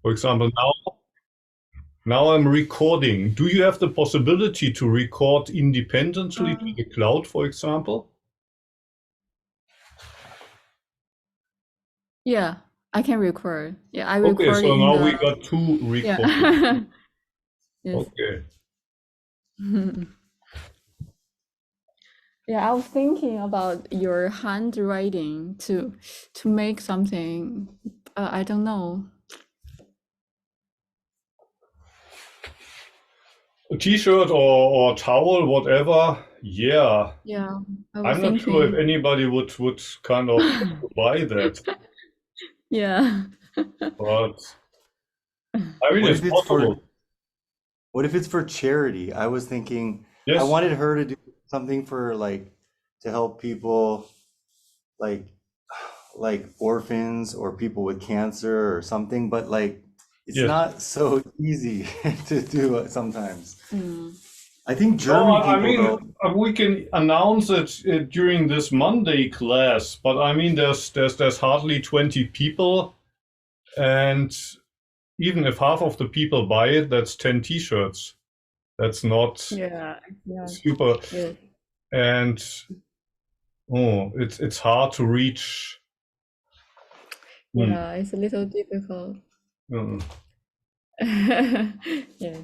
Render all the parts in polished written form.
For example, now I'm recording. Do you have the possibility to record independently to the cloud, for example? Yeah, I can record. Yeah, I Okay, record so in now the we got two recordings. yeah. Yes. Okay. Yeah, I was thinking about your handwriting to make something. I don't know. A t-shirt or towel, whatever. Yeah. Yeah, I was I'm not sure if thinking. anybody would kind of buy that, Yeah. but I mean What it's if it's for possible. what if it's for charity? I was thinking I Yes. wanted her to do something for like to help people like like orphans or people with cancer or something, but like it's Yes. not so easy to do it sometimes. Mm. I think No, German I people mean though, we can announce it during this Monday class, but I mean there's hardly 20 people, and even if half of the people buy it, that's 10 t-shirts. That's not Yeah. Yeah. super, Yeah. and it's hard to reach. Yeah, it's a little difficult. Mm. Yeah.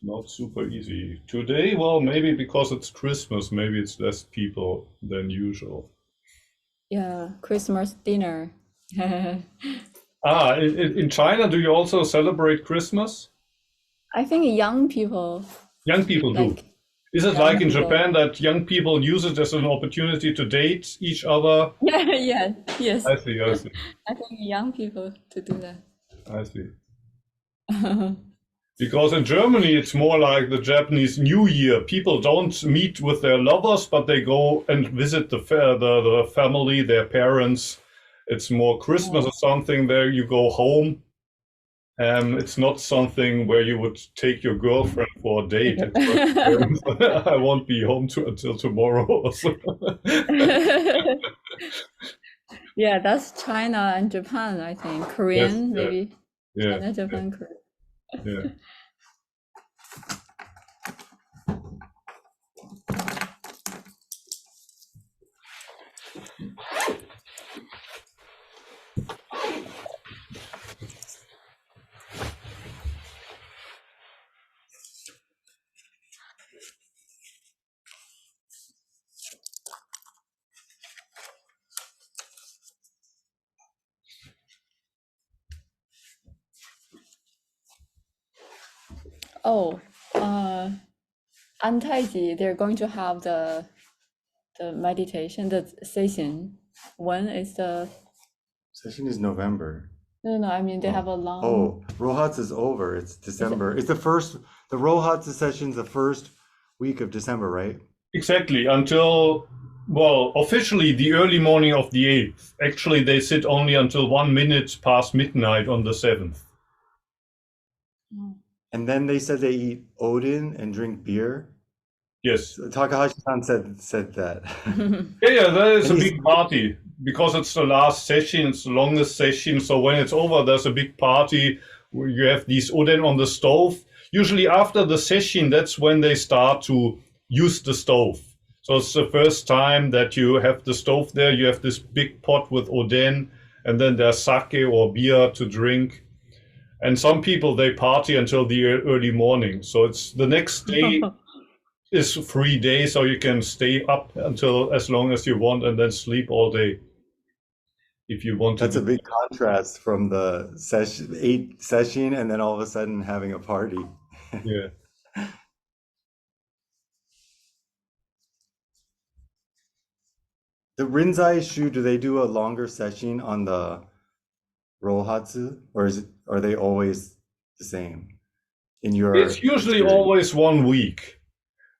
Not super easy. Today, well, maybe because it's Christmas, maybe it's less people than usual. Yeah, Christmas dinner. In China, do you also celebrate Christmas? I think young people Young people do. like Is it like young in people. Japan that young people use it as an opportunity to date each other? Yeah, yeah, yes. I see, I see, I think young people to do that. I see. Because in Germany, it's more like the Japanese New Year. People don't meet with their lovers, but they go and visit the family, their parents. It's more Christmas or something there. You go home. It's not something where you would take your girlfriend for a date. It's like, I won't be home until tomorrow. Yeah, that's China and Japan, I think. Yes, Korean, yeah, maybe. yeah, China, Japan, Korea. yeah. Oh, Antaiji, they're going to have the meditation, the session. When is the session is November. no, I mean they have a long Oh, Rohatsu is over. It's December. It's the Rohatsu session's the first week of December, right? Exactly. Until, well, officially the early morning of the 8th. Actually, they sit only until 1 minute past midnight on the 7th. And then they said they eat odin and drink beer. Yes. Takahashi-san said that. Yeah, that is a And he's- big party because it's the last session, it's the longest session. So when it's over, there's a big party where you have these oden on the stove. Usually after the session, that's when they start to use the stove. So it's the first time that you have the stove there. You have this big pot with oden, and then there's sake or beer to drink. And some people, they party until the early morning. So it's the next day is 3 days, so you can stay up until as long as you want and then sleep all day if you want to. That's a big contrast from the session and then all of a sudden having a party. Yeah. The Rinzai Shu, do they do a longer session on the Rohatsu, or are they always the same in your It's usually experience? always 1 week,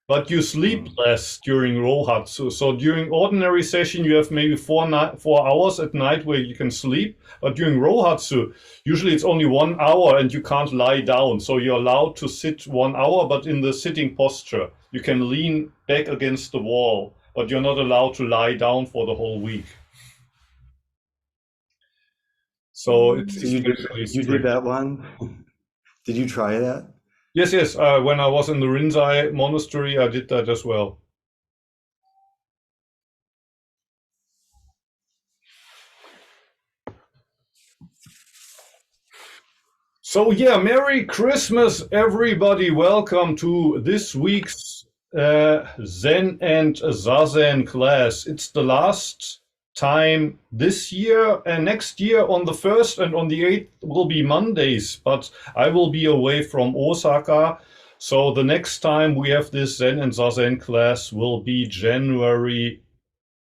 but you sleep less during Rohatsu. So during ordinary session, you have maybe 4 hours at night where you can sleep. But during Rohatsu, usually it's only 1 hour and you can't lie down. So you're allowed to sit 1 hour, but in the sitting posture. You can lean back against the wall, but you're not allowed to lie down for the whole week. So it's So you extremely did strict. that one? Did you try that? Yes, yes. When I was in the Rinzai monastery, I did that as well. So yeah, Merry Christmas, everybody. Welcome to this week's Zen and Zazen class. It's the last time this year, and next year on the 1st and on the 8th will be Mondays, but I will be away from Osaka. So the next time we have this Zen and Zazen class will be January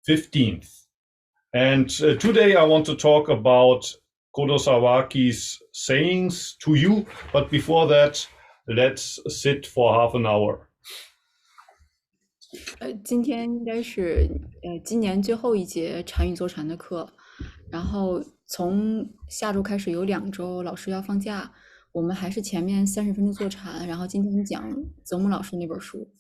15th. And today I want to talk about Kodo Sawaki's sayings to you. But before that, let's sit for half an hour. 今天应该是今年最后一节禅语坐禅的课，然后从下周开始有2周老师要放假，我们还是前面30分钟坐禅，然后今天讲泽木老师那本书。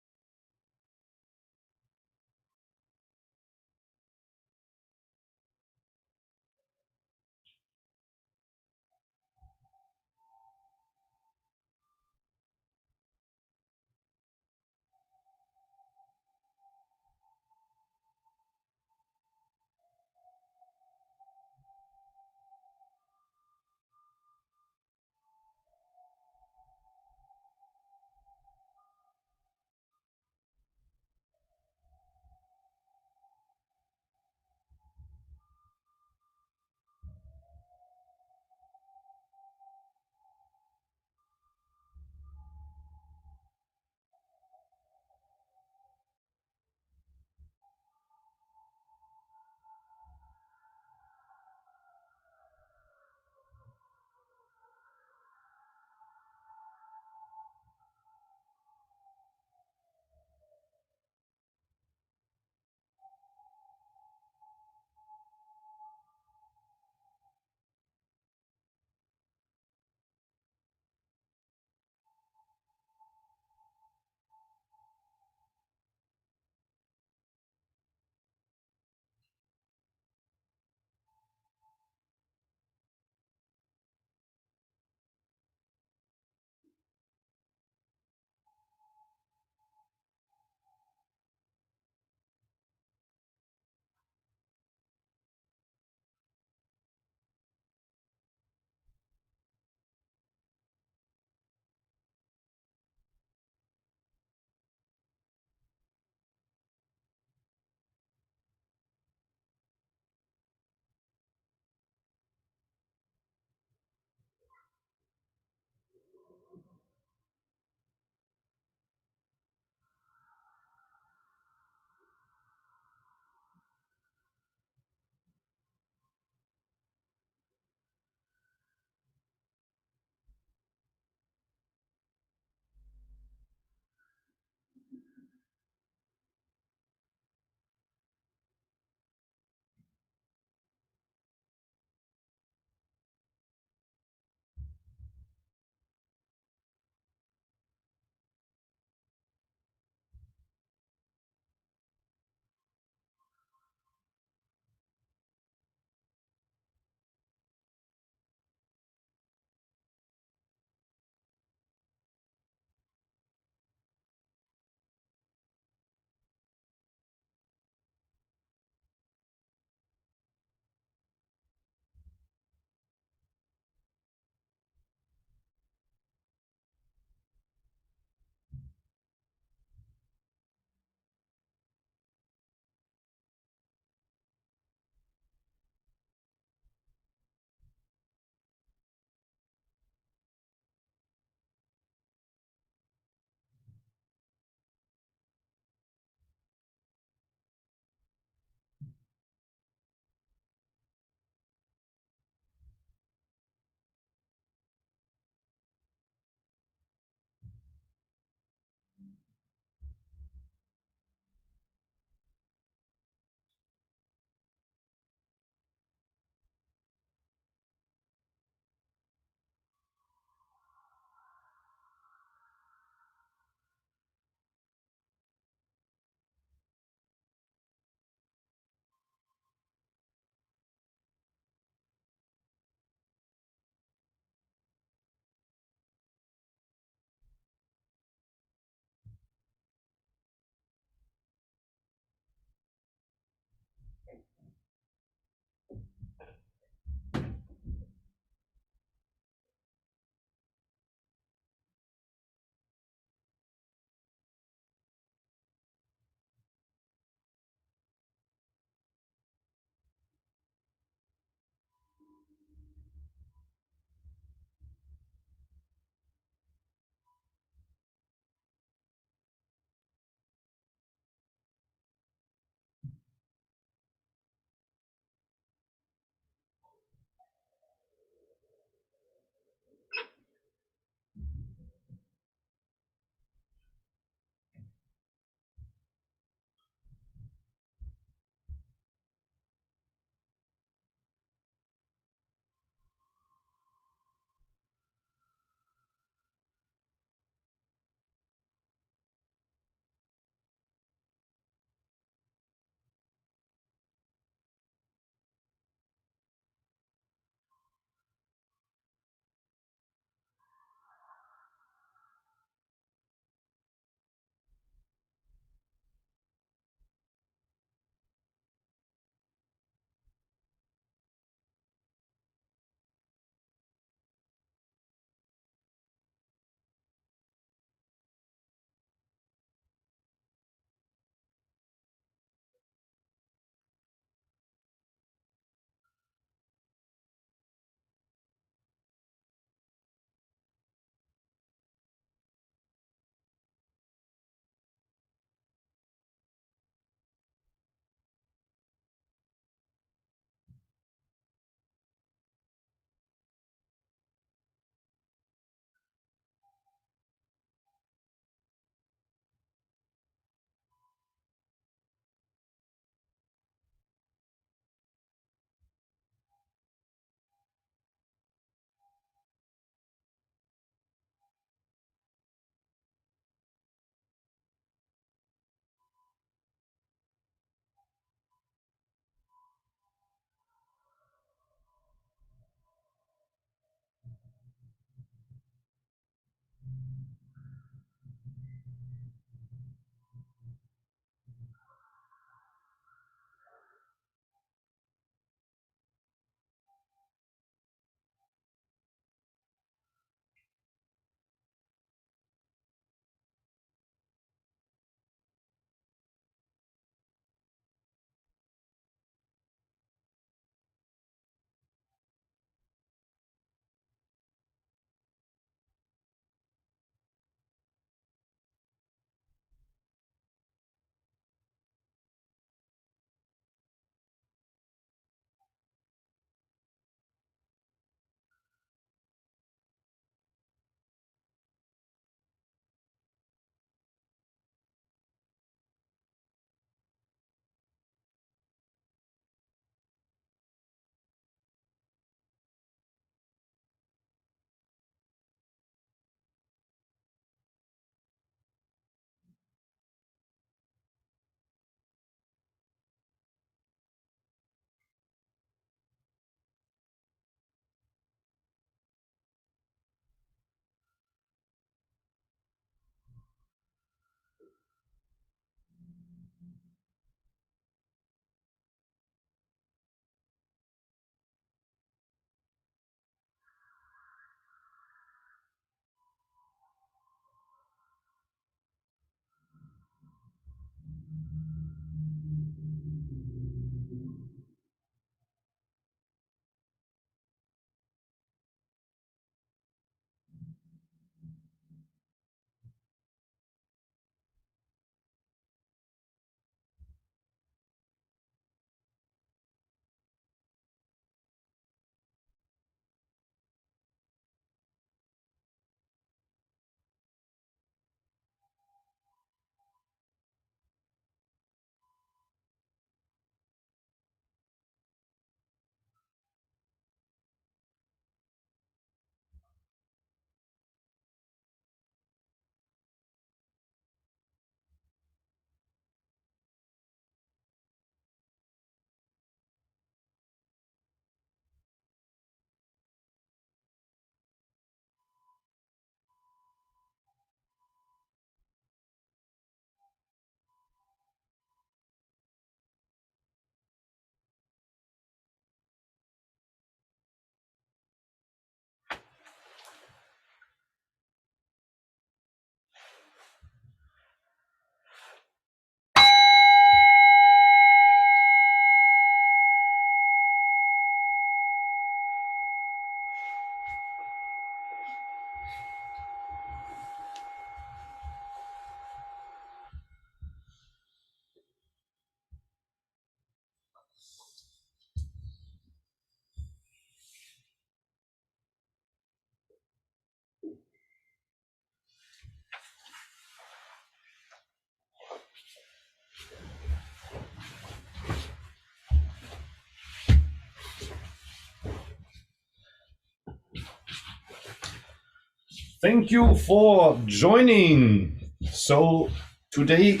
Thank you for joining. So today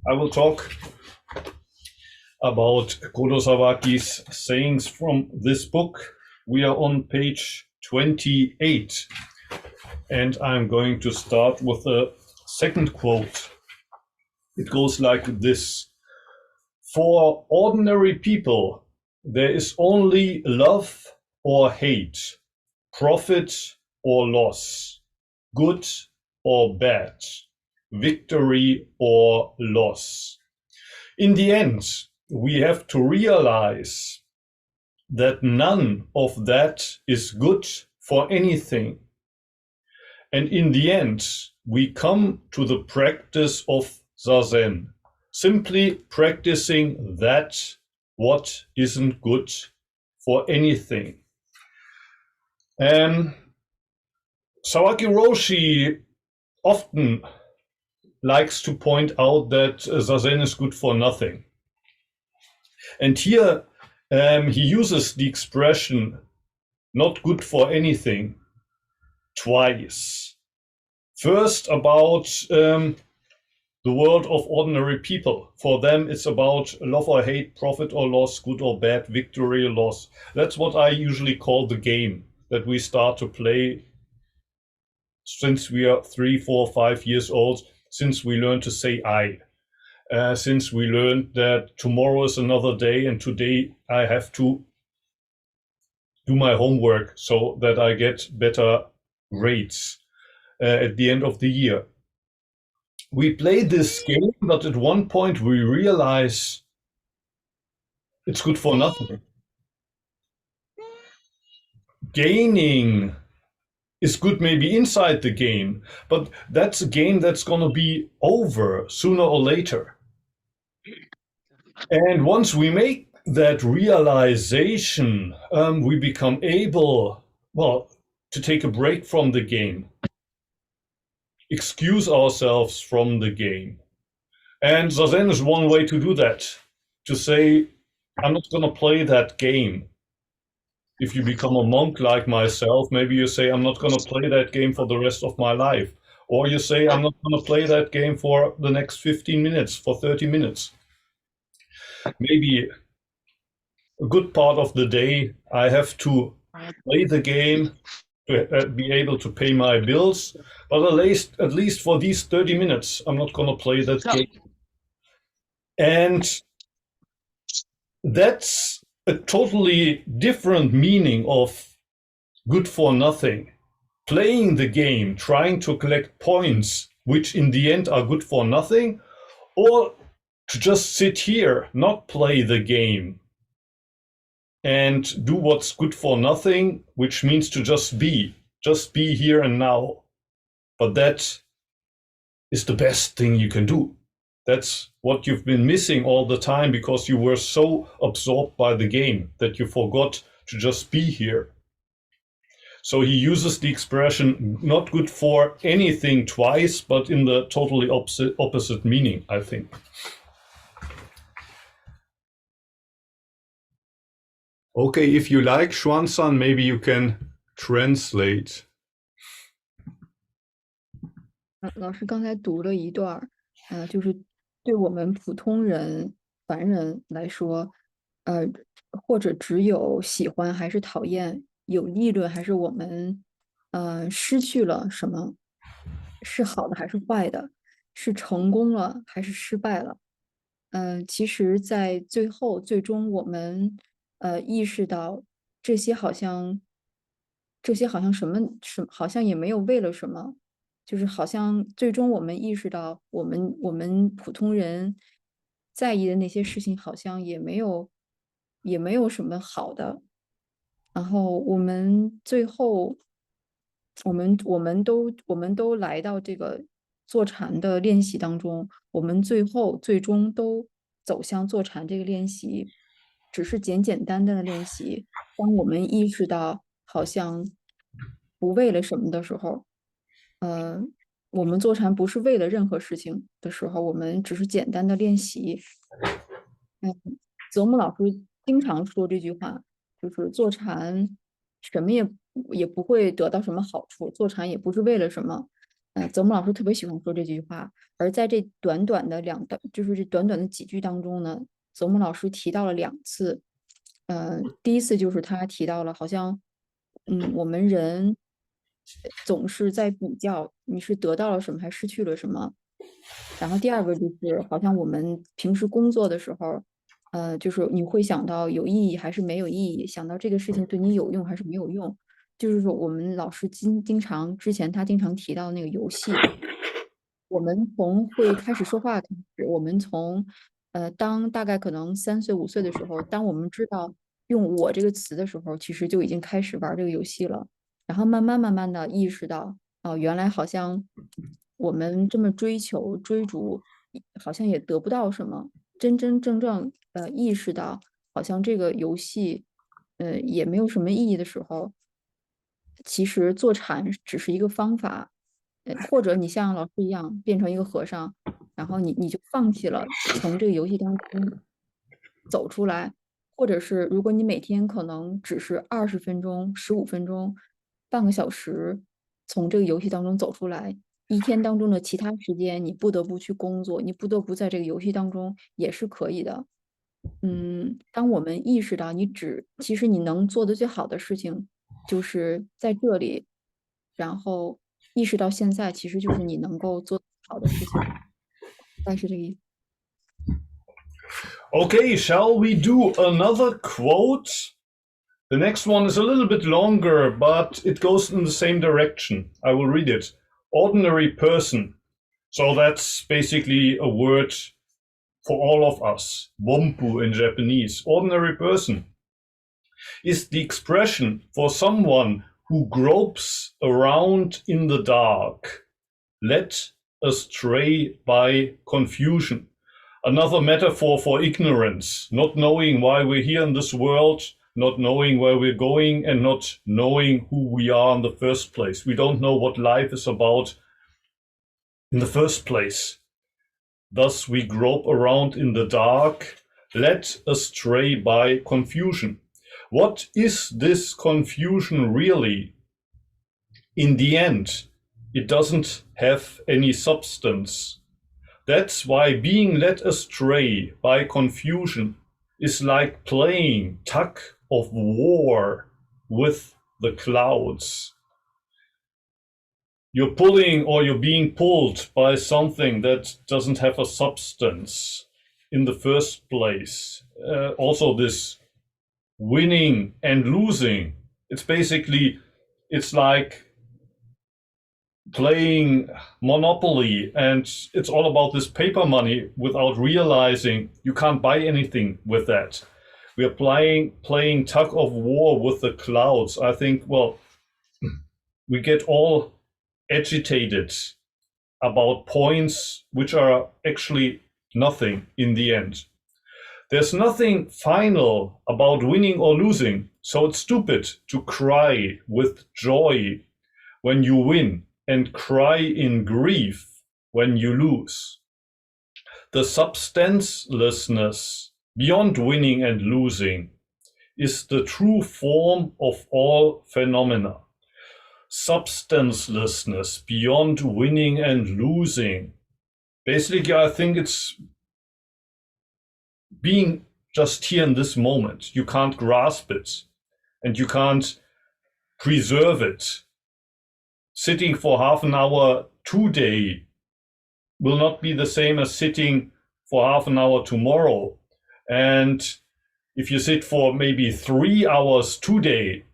I will talk about Kodo Sawaki's sayings from this book. We are on page 28, and I'm going to start with the second quote. It goes like this: "For ordinary people, there is only love or hate, profit or loss, good or bad, victory or loss. In the end, we have to realize that none of that is good for anything. And in the end, we come to the practice of Zazen, simply practicing that what isn't good for anything." Sawaki Roshi often likes to point out that Zazen is good for nothing. And here he uses the expression "not good for anything" twice. First, about the world of ordinary people. For them, it's about love or hate, profit or loss, good or bad, victory or loss. That's what I usually call the game that we start to play since we are 3, 4, 5 years old, since we learn to say I. Since we learned that tomorrow is another day and today I have to do my homework so that I get better grades at the end of the year. We play this game, but at one point we realize it's good for nothing. Gaining is good maybe inside the game, but that's a game that's going to be over sooner or later. And once we make that realization, we become able, well, to take a break from the game, excuse ourselves from the game. And Zazen is one way to do that, to say, I'm not going to play that game. If you become a monk like myself, maybe you say, I'm not going to play that game for the rest of my life. Or you say, I'm not going to play that game for the next 15 minutes, for 30 minutes. Maybe a good part of the day, I have to play the game to be able to pay my bills. But at least for these 30 minutes, I'm not going to play that game. And that's a totally different meaning of good for nothing. Playing the game, trying to collect points, which in the end are good for nothing, or to just sit here, not play the game, and do what's good for nothing, which means to just be here and now. But that is the best thing you can do. That's what you've been missing all the time because you were so absorbed by the game that you forgot to just be here. So he uses the expression not good for anything twice, but in the totally opposite meaning, I think. Okay, if you like, Xuan-san, maybe you can translate. 老师刚才读了一段儿，就是对我们普通人、凡人来说，或者只有喜欢还是讨厌，有议论还是我们，失去了什么，是好的还是坏的，是成功了还是失败了。其实，在最后最终我们意识到这些好像，好像也没有为了什么，就是好像最终我们意识到，我们普通人在意的那些事情，好像也没有什么好的。然后我们最后，我们都来到这个坐禅的练习当中，我们最终都走向坐禅这个练习，只是简简单单的练习。当我们意识到好像不为了什么的时候，呃，我们坐禅不是为了任何事情的时候，我们只是简单的练习。泽木老师经常说这句话，就是坐禅什么也不会得到什么好处，坐禅也不是为了什么。泽木老师特别喜欢说这句话，而在这短短的就是这短短的几句当中呢，泽木老师提到了2次。第一次就是他提到了，好像，我们人总是在比较，你是得到了什么，还失去了什么。然后第二个就是，好像我们平时工作的时候，就是你会想到有意义还是没有意义，想到这个事情对你有用还是没有用。就是说，我们老师之前他经常提到那个游戏，我们从会开始说话开始，我们从当大概可能3岁5岁的时候，当我们知道用"我"这个词的时候，其实就已经开始玩这个游戏了。然后慢慢的意识到，哦，原来好像我们这么追求追逐，好像也得不到什么。真真正正意识到，好像这个游戏也没有什么意义的时候，其实坐禅只是一个方法。或者你像老师一样变成一个和尚，然后你就放弃了从这个游戏当中走出来，或者是如果你每天可能只是20分钟、15分钟、半个小时从这个游戏当中走出来，一天当中的其他时间你不得不去工作，你不得不在这个游戏当中也是可以的。当我们意识到其实你能做的最好的事情就是在这里，然后意识到现在，其实就是你能够做好的事情，大概是这个意思。Okay, shall we do another quote? The next one is a little bit longer, but it goes in the same direction. I will read it. Ordinary person. So that's basically a word for all of us. Wompu in Japanese. Ordinary person is the expression for someone who gropes around in the dark, led astray by confusion. Another metaphor for ignorance, not knowing why we're here in this world, not knowing where we're going, and not knowing who we are in the first place. We don't know what life is about in the first place. Thus, we grope around in the dark, led astray by confusion. What is this confusion really? In the end, it doesn't have any substance. That's why being led astray by confusion is like playing tug of war with the clouds. You're pulling or you're being pulled by something that doesn't have a substance in the first place. Also this winning and losing. It's like playing Monopoly, and it's all about this paper money without realizing you can't buy anything with that. We are playing tug of war with the clouds. I think, well, we get all agitated about points which are actually nothing in the end. There's nothing final about winning or losing, so it's stupid to cry with joy when you win and cry in grief when you lose. The substancelessness beyond winning and losing is the true form of all phenomena. Substancelessness beyond winning and losing. Basically, I think it's being just here in this moment. You can't grasp it and you can't preserve it. Sitting for half an hour today will not be the same as sitting for half an hour tomorrow. And if you sit for maybe 3 hours today,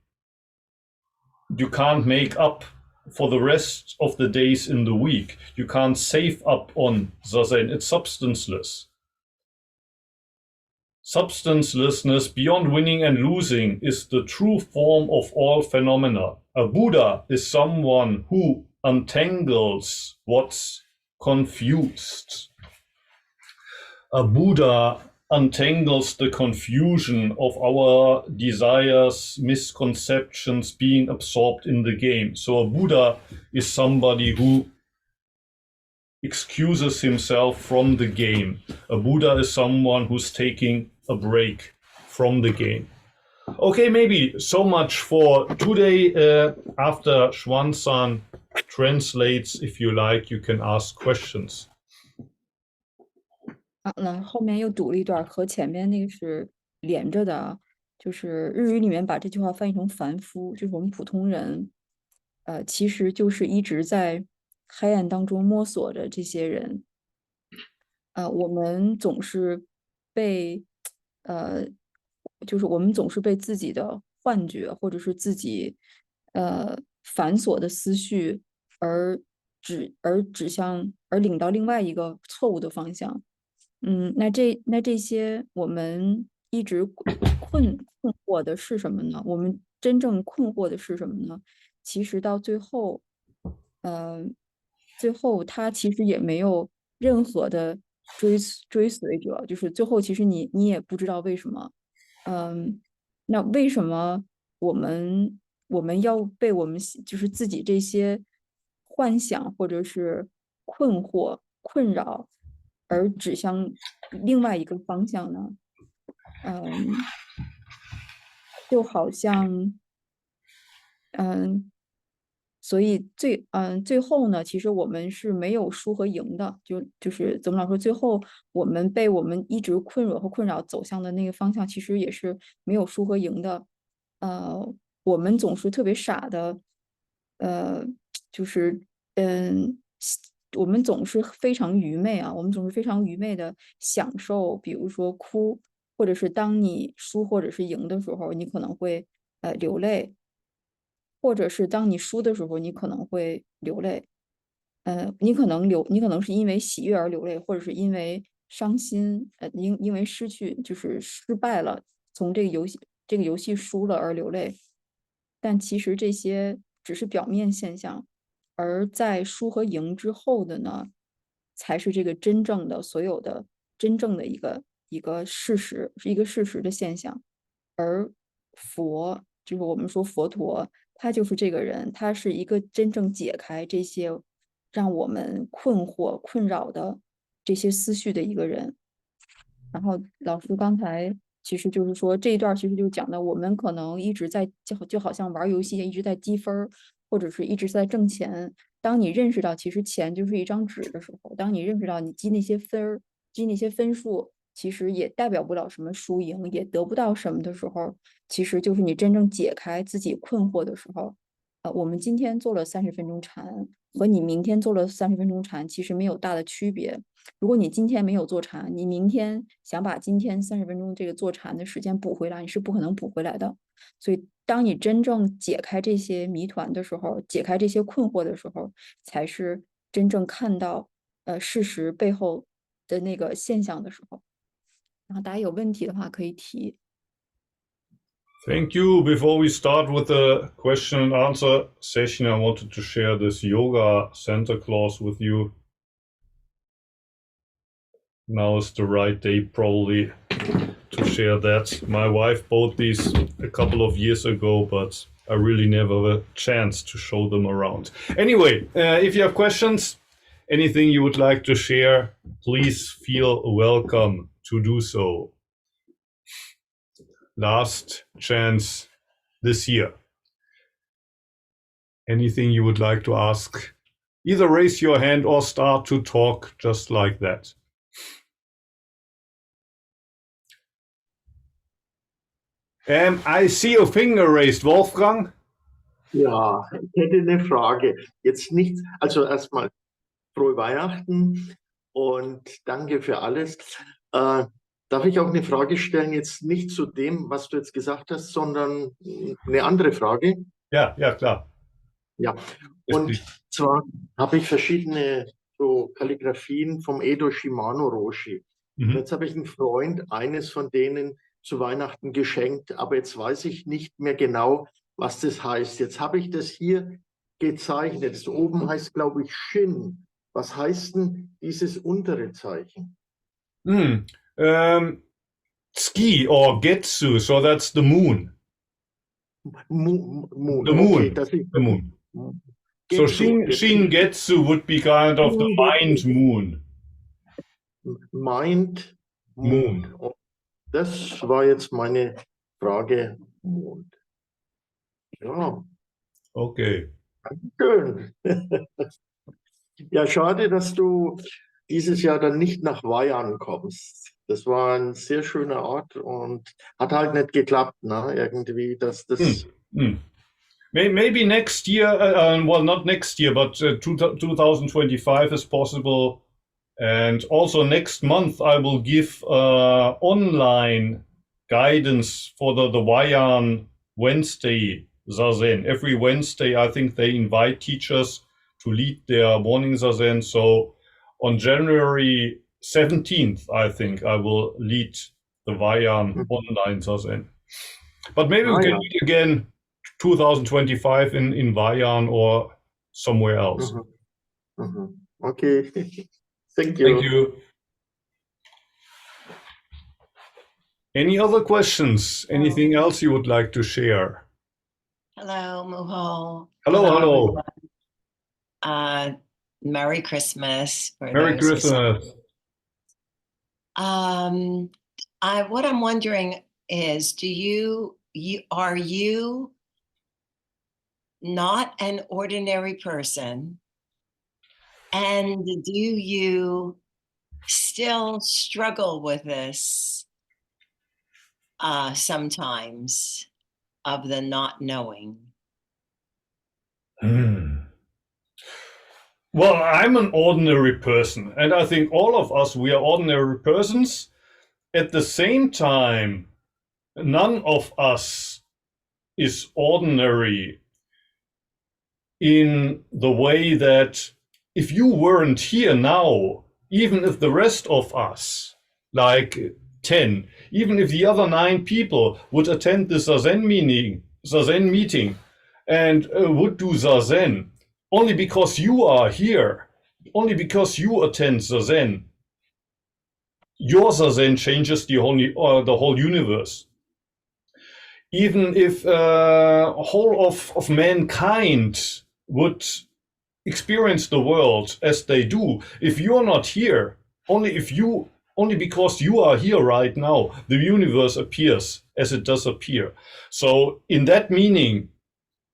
you can't make up for the rest of the days in the week. You can't save up on Zazen. It's substanceless. Substancelessness beyond winning and losing is the true form of all phenomena. A Buddha is someone who untangles what's confused. A Buddha untangles the confusion of our desires, misconceptions being absorbed in the game. So a Buddha is somebody who excuses himself from the game. A Buddha is someone who's taking a break from the game. Okay, maybe so much for today. After Xuan-san translates, if you like, you can ask questions. 那后面又读了一段，和前面那个是连着的啊。就是日语里面把这句话翻译成凡夫，就是我们普通人，其实就是一直在黑暗当中摸索着这些人。我们总是被，就是我们总是被自己的幻觉或者是自己，繁琐的思绪而领到另外一个错误的方向。那这些我们一直困惑的是什么呢？我们真正困惑的是什么呢？其实到最后，他其实也没有任何的追随者，就是最后其实你也不知道为什么。那为什么我们要被我们就是自己这些幻想或者是困惑困扰而指向另外一个方向呢？就好像，所以最后呢，其实我们是没有输和赢的，就是怎么老说，最后我们被我们一直困扰和困扰走向的那个方向，其实也是没有输和赢的。我们总是特别傻的，就是我们总是非常愚昧啊，我们总是非常愚昧的享受，比如说哭，或者是当你输或者是赢的时候，你可能会流泪，或者是当你输的时候，你可能会流泪。你可能是因为喜悦而流泪，或者是因为伤心，因为失去，就是失败了，从这个游戏输了而流泪。但其实这些只是表面现象，而在输和赢之后的呢，才是这个真正的所有的真正的一个事实，是一个事实的现象。而佛，就是我们说佛陀，他就是这个人，他是一个真正解开这些让我们困惑、困扰的这些思绪的一个人。然后老师刚才其实就是说这一段其实就讲的，我们可能一直在就好像玩游戏一直在积分，或者是一直在挣钱。当你认识到其实钱就是一张纸的时候，当你认识到你积那些积那些分数，其实也代表不了什么输赢，也得不到什么的时候，其实就是你真正解开自己困惑的时候。我们今天做了30分钟禅，和你明天做了30分钟禅，其实没有大的区别。如果你今天没有做禅，你明天想把今天30分钟这个做禅的时间补回来，你是不可能补回来的。所以，当你真正解开这些谜团的时候，解开这些困惑的时候，才是真正看到事实背后的那个现象的时候。然后大家有问题的话可以提。Thank you. Before we start with the question and answer session, I wanted to share this yoga Santa Claus with you. Now is the right day probably to share that. My wife bought these a couple of years ago, but I really never had a chance to show them around. Anyway, if you have questions, anything you would like to share, please feel welcome to do so. Last chance this year. Anything you would like to ask? Either raise your hand or start to talk just like that. I see your finger raised, Wolfgang. Ja, ich hätte eine Frage. Jetzt nicht, also erstmal frohe Weihnachten und danke für alles. Darf ich auch eine Frage stellen, jetzt nicht zu dem, was du jetzt gesagt hast, sondern eine andere Frage? Ja, klar. Ja, und zwar habe ich verschiedene so Kalligraphien vom Edo Shimano Roshi. Und jetzt habe ich einen Freund, eines von denen zu Weihnachten geschenkt, aber jetzt weiß ich nicht mehr genau, was das heißt. Jetzt habe ich das hier gezeichnet. Das oben heißt, glaube ich, Shin. Was heißt denn dieses untere Zeichen? Tsuki or Getsu, so that's the moon. Moon. The Okay, moon. das ist The moon. So Getsu. Shingetsu would be kind of the mind moon. Mind Moon. Und das war jetzt meine Frage. Mond. Ja. Okay. Schön. Ja, schade, dass du dieses Jahr dann nicht nach Weihan kommst. Das war ein sehr schöner Ort und hat halt nicht geklappt, ne? Irgendwie, dass das. Maybe next year, well, not next year, but 2025 is possible. And also next month, I will give online guidance for the Weihan Wednesday Zazen. Every Wednesday, I think they invite teachers to lead their morning Zazen. So on January 17th, I think I will lead the Weihan online Zazen. But maybe we can meet again 2025 in Weihan or somewhere else. Okay. Thank you. Thank you. Any other questions? Anything else you would like to share? Hello, Muho. Hello. Merry Christmas. Merry Christmas. What I'm wondering is, are you not an ordinary person? And do you still struggle with this sometimes of the not knowing? Well, I'm an ordinary person, and I think all of us, we are ordinary persons. At the same time, none of us is ordinary in the way that if you weren't here now, even if the rest of us, like 10, even if the other 9 people would attend the Zazen meeting and would do Zazen, only because you are here, only because you attend Zazen, your Zazen changes the whole universe. Even if whole of mankind would experience the world as they do, if you're not here, only because you are here right now, the universe appears as it does appear. So in that meaning,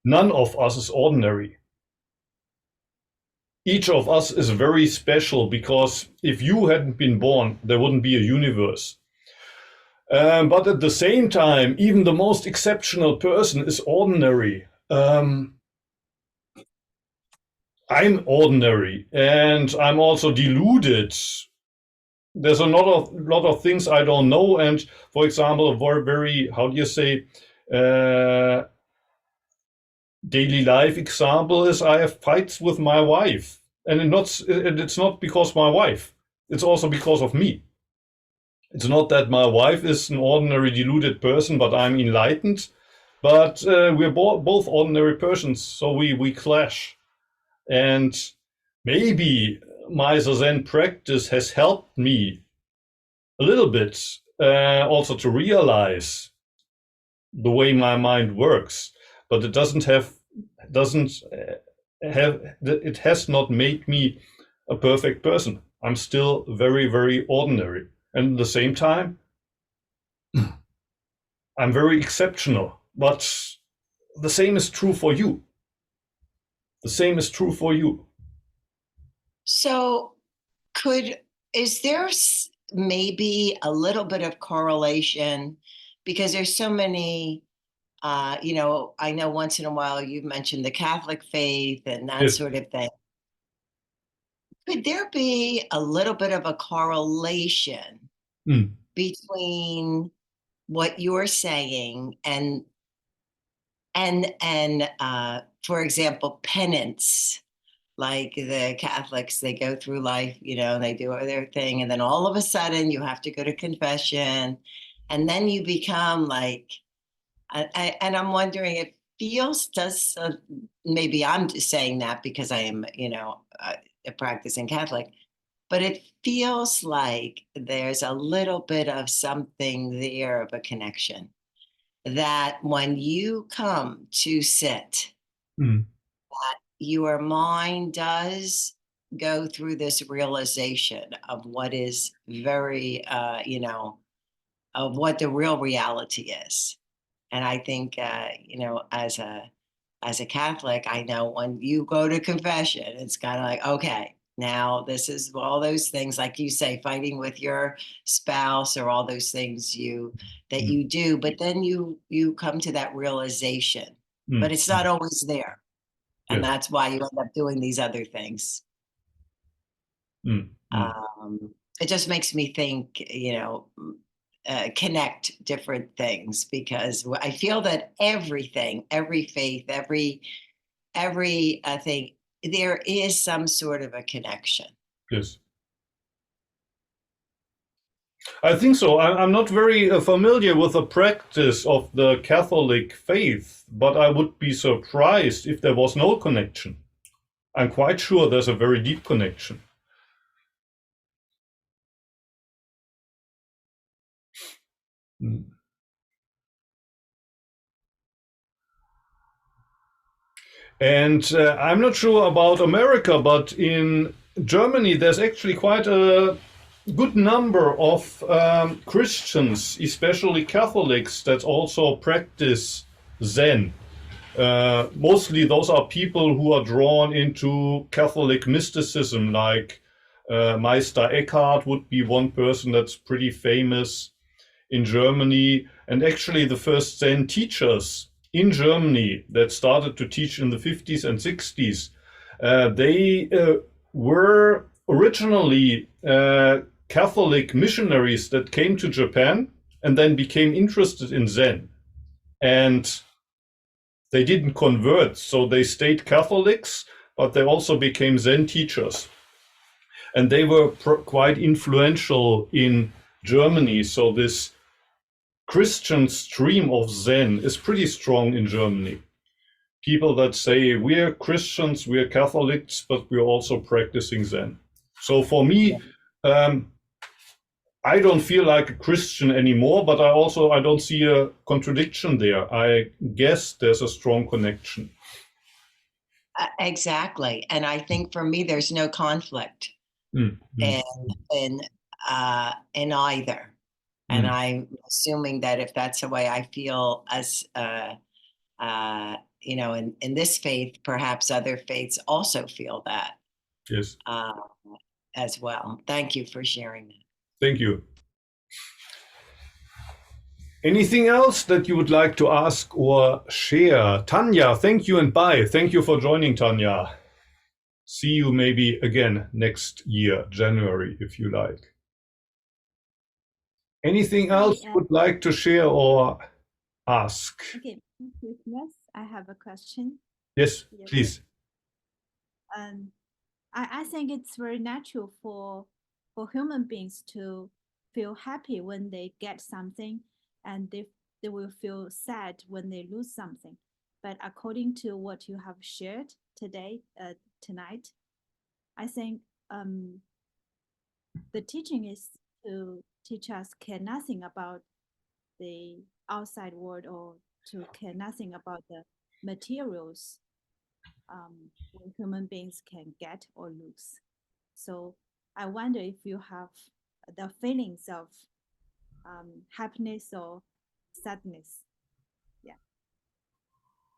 none of us is ordinary. Each of us is very special, because if you hadn't been born, there wouldn't be a universe. But at the same time, even the most exceptional person is ordinary. I'm ordinary, and I'm also deluded. There's a lot of things I don't know. And for example, a very how do you say, daily life example is I have fights with my wife, and it's not because my wife. It's also because of me. It's not that my wife is an ordinary deluded person, but I'm enlightened. But we're both ordinary persons, so we clash. And maybe my Zazen practice has helped me a little bit also to realize the way my mind works. But it it has not made me a perfect person. I'm still very, very ordinary. And at the same time, I'm very exceptional. But the same is true for you. The same is true for you. So is there maybe a little bit of correlation, because there's so many, I know once in a while you've mentioned the Catholic faith and that Yes. sort of thing. Could there be a little bit of a correlation between what you're saying and for example, penance? Like the Catholics, they go through life, and they do their thing, and then all of a sudden you have to go to confession, and then you become like, and I'm wondering, it feels, maybe I'm just saying that because I am, a practicing Catholic, but it feels like there's a little bit of something there of a connection, that when you come to sit, that your mind does go through this realization of what is very, of what the real reality is. And I think, as a Catholic, I know when you go to confession, it's kind of like, okay, now this is all those things, like you say, fighting with your spouse or all those things that you do, but then you come to that realization, but it's not always there. And that's why you end up doing these other things. It just makes me think, connect different things, because I feel that everything, every faith, every thing, there is some sort of a connection. Yes. I think so. I'm not very familiar with the practice of the Catholic faith, but I would be surprised if there was no connection. I'm quite sure there's a very deep connection. And I'm not sure about America, but in Germany, there's actually quite a good number of Christians, especially Catholics, that also practice Zen. Mostly those are people who are drawn into Catholic mysticism, like Meister Eckhart would be one person that's pretty famous in Germany. And actually the first Zen teachers in Germany that started to teach in the 50s and 60s, They were originally Catholic missionaries that came to Japan and then became interested in Zen. And they didn't convert, so they stayed Catholics, but they also became Zen teachers. And they were quite influential in Germany. So this Christian stream of Zen is pretty strong in Germany. People that say, we're Christians, we're Catholics, but we're also practicing Zen. So for me, I don't feel like a Christian anymore, but I don't see a contradiction there. I guess there's a strong connection. Exactly. And I think for me, there's no conflict in either. And I'm assuming that if that's the way I feel as, you know, in this faith, perhaps other faiths also feel that. Yes. As well. Thank you for sharing that. Thank you. Anything else that you would like to ask or share? Tanya, thank you and bye. Thank you for joining, Tanya. See you maybe again next year, January, if you like. Anything else you would like to share or ask? Okay, Christmas, I have a question. Yes, please. I think it's very natural for human beings to feel happy when they get something, and they will feel sad when they lose something. But according to what you have shared tonight, I think the teaching is to teach us care nothing about the outside world, or to care nothing about the materials when human beings can get or lose. So I wonder if you have the feelings of happiness or sadness.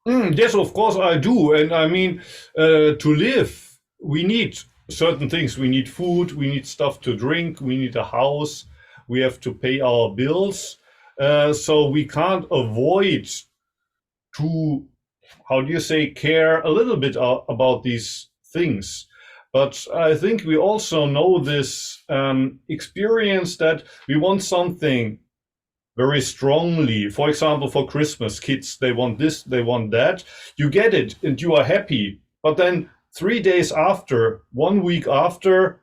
Yes, of course I do. And I mean, to live, we need certain things. We need food, we need stuff to drink, we need a house, we have to pay our bills. So we can't avoid to, how do you say, care a little bit about these things. But I think we also know this experience that we want something very strongly. For example, for Christmas, kids, they want this, they want that. You get it and you are happy. But then 3 days after, 1 week after,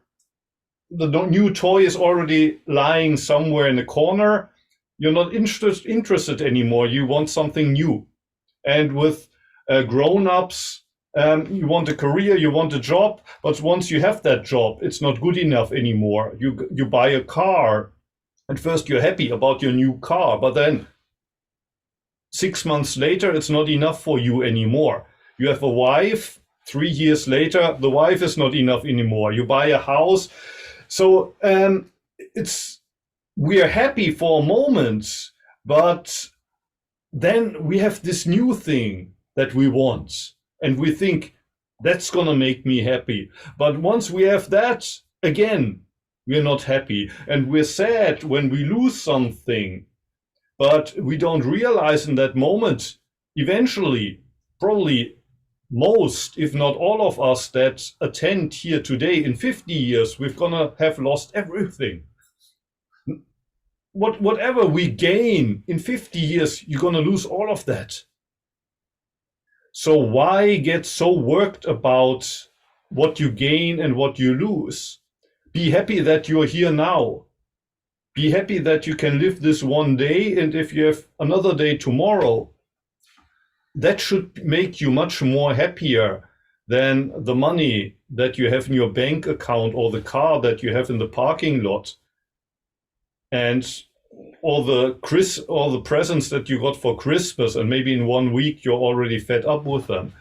the new toy is already lying somewhere in the corner. You're not interested anymore. You want something new. And with grown-ups, you want a career, you want a job, but once you have that job, it's not good enough anymore. You buy a car, and first you're happy about your new car, but then 6 months later, it's not enough for you anymore. You have a wife, 3 years later, the wife is not enough anymore. You buy a house. So we are happy for a moment, but then we have this new thing that we want, and we think that's gonna make me happy. But once we have that, again, we're not happy, and we're sad when we lose something, but we don't realize in that moment, eventually, probably most, if not all of us that attend here today, in 50 years, we're gonna have lost everything. Whatever we gain in 50 years, you're gonna lose all of that. So why get so worked about what you gain and what you lose? Be happy that you're here now. Be happy that you can live this one day, and if you have another day tomorrow, that should make you much more happier than the money that you have in your bank account or the car that you have in the parking lot, and all the presents that you got for Christmas, and maybe in 1 week you're already fed up with them.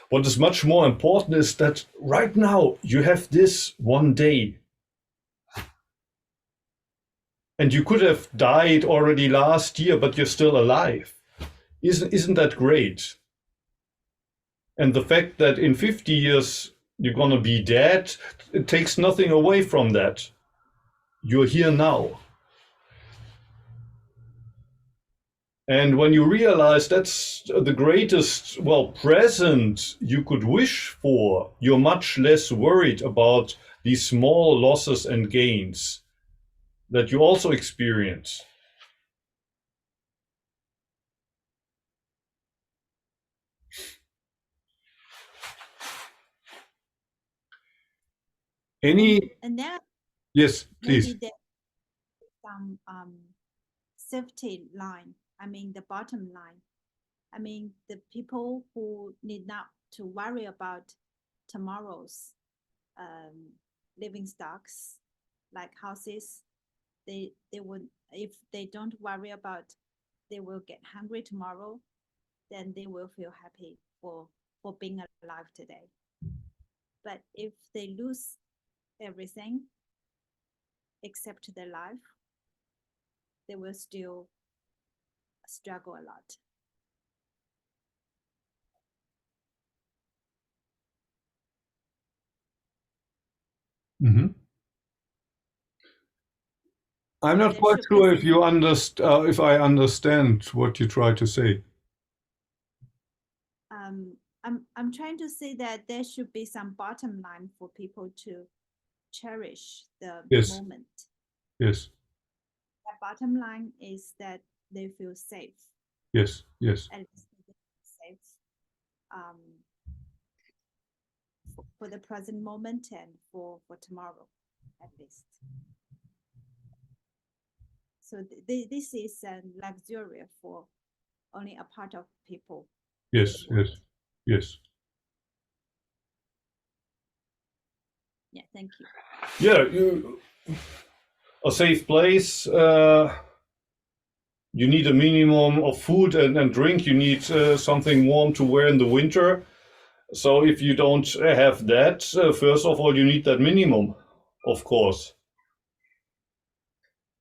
What is much more important is that right now you have this one day. And you could have died already last year, but you're still alive. Isn't that great? And the fact that in 50 years you're gonna be dead, it takes nothing away from that. You're here now. And when you realize that's the greatest, well, present you could wish for, you're much less worried about these small losses and gains that you also experience. And then Yes, please. maybe there's some safety line. I mean, the bottom line. I mean, the people who need not to worry about tomorrow's living stocks, like houses, they would, if they don't worry about they will get hungry tomorrow, then they will feel happy for being alive today. But if they lose everything except their life, they will still struggle a lot. Mm-hmm. I'm not quite sure if you if I understand what you try to say. I'm trying to say that there should be some bottom line for people to cherish the moment. Yes. The bottom line is that they feel safe. Yes. Yes. At least safe for the present moment and for tomorrow, at least. So this is a luxury for only a part of people. Yes. Yes. Yes. Yeah, thank you. Yeah, a safe place. You need a minimum of food and drink. You need something warm to wear in the winter. So if you don't have that, first of all, you need that minimum, of course.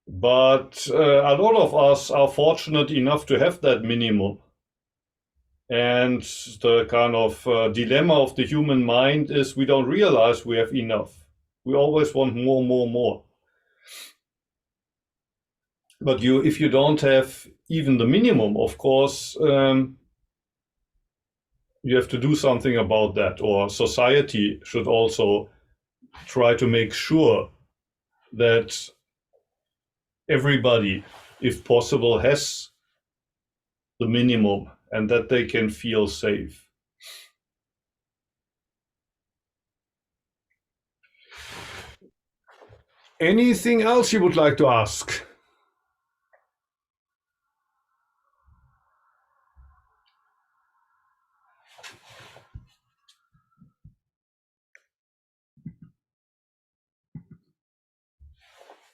But a lot of us are fortunate enough to have that minimum. And the kind of dilemma of the human mind is we don't realize we have enough. We always want more, more, more. But if you don't have even the minimum, of course, you have to do something about that, or society should also try to make sure that everybody, if possible, has the minimum and that they can feel safe. Anything else you would like to ask?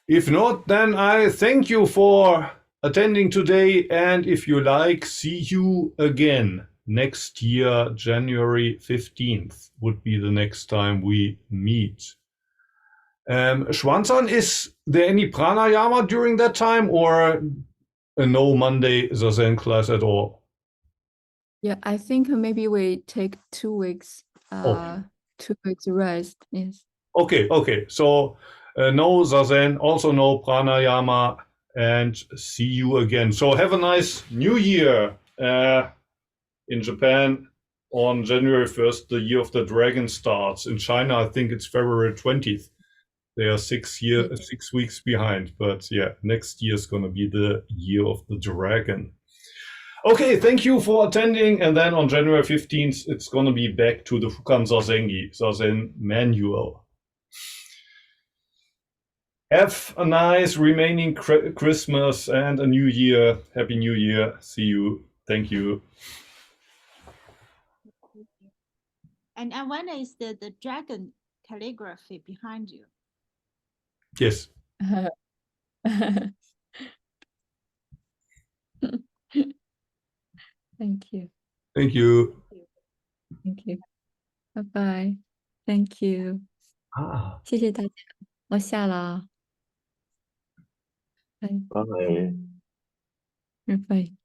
If not, then I thank you for attending today, and if you like, see you again next year. January 15th would be the next time we meet. Schwanzan, is there any pranayama during that time, or no Monday Zazen class at all? Yeah, I think maybe we take 2 weeks, 2 weeks rest. Yes. Okay. So no Zazen, also no pranayama, and see you again. So have a nice New Year in Japan. On January 1st, the Year of the Dragon starts. In China, I think it's February 20th. They are 6 weeks behind. But yeah, next year is going to be the Year of the Dragon. Okay, thank you for attending. And then on January 15th, it's going to be back to the Fukan Zazen manual. Have a nice remaining Christmas and a new year. Happy New Year. See you. Thank you. And when is the dragon calligraphy behind you? Yes. Thank you. Thank you. Thank you. Bye bye. Thank you. 谢谢大家，我下了啊。拜拜。